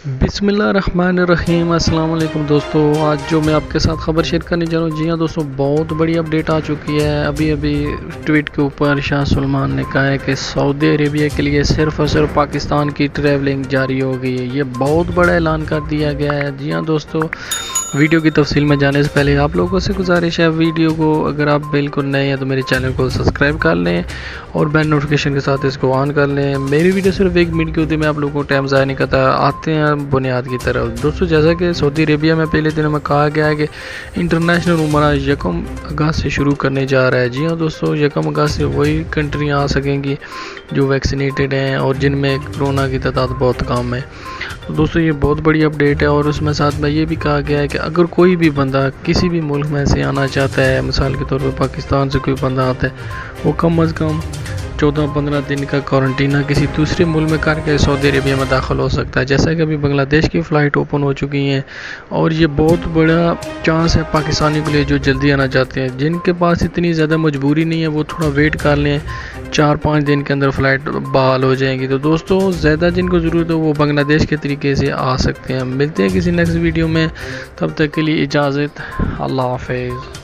बिस्मिल्लाहिर्रहमानिर्रहीम। अस्सलाम वालेकुम दोस्तों, आज जो मैं आपके साथ खबर शेयर करने जा रहा हूँ, जी हाँ दोस्तों, बहुत बड़ी अपडेट आ चुकी है। अभी अभी ट्वीट के ऊपर शाह सलमान ने कहा है कि सऊदी अरेबिया के लिए सिर्फ और सिर्फ पाकिस्तान की ट्रैवलिंग जारी हो गई है। ये बहुत बड़ा ऐलान कर दिया गया है। जी हाँ दोस्तों, वीडियो की तफसील में जाने से पहले आप लोगों से गुजारिश है, वीडियो को अगर आप बिल्कुल नए हैं तो मेरे चैनल को सब्सक्राइब कर लें और बेल नोटिफिकेशन के साथ इसको ऑन कर लें। मेरी वीडियो सिर्फ 1 मिनट की होती है, मैं आप लोगों को टाइम ज़ाया नहीं करता। आते हैं बुनियाद की तरफ। दोस्तों, जैसा कि सऊदी अरेबिया में पहले दिनों में कहा गया है कि इंटरनेशनल उमरा 1 अगस्त से शुरू करने जा रहा है। जी हाँ दोस्तों, 1 अगस्त से वही कंट्रियाँ आ सकेंगी जो वैक्सीनेटेड हैं और जिनमें कोरोना की तादाद बहुत कम है। तो दोस्तों, ये बहुत बड़ी अपडेट है और उसमें साथ में ये भी कहा गया है कि अगर कोई भी बंदा किसी भी मुल्क में से आना चाहता है, मिसाल के तौर पर पाकिस्तान से कोई बंदा आता है, वो कम अज़ कम 14-15 दिन का क्वारंटीना किसी दूसरे मुल्क में करके सऊदी अरेबिया में दाखिल हो सकता है। जैसा कि अभी बांग्लादेश की फ़्लाइट ओपन हो चुकी हैं और ये बहुत बड़ा चांस है पाकिस्तानी के लिए जो जल्दी आना चाहते हैं। जिनके पास इतनी ज़्यादा मजबूरी नहीं है वो थोड़ा वेट कर लें, 4-5 दिन के अंदर फ़्लाइट बहाल हो जाएंगी। तो दोस्तों, ज़्यादा जिनको ज़रूरत है वो बांग्लादेश के तरीके से आ सकते हैं। मिलते हैं किसी नेक्स्ट वीडियो में, तब तक के लिए इजाज़त। अल्लाह हाफ़िज़।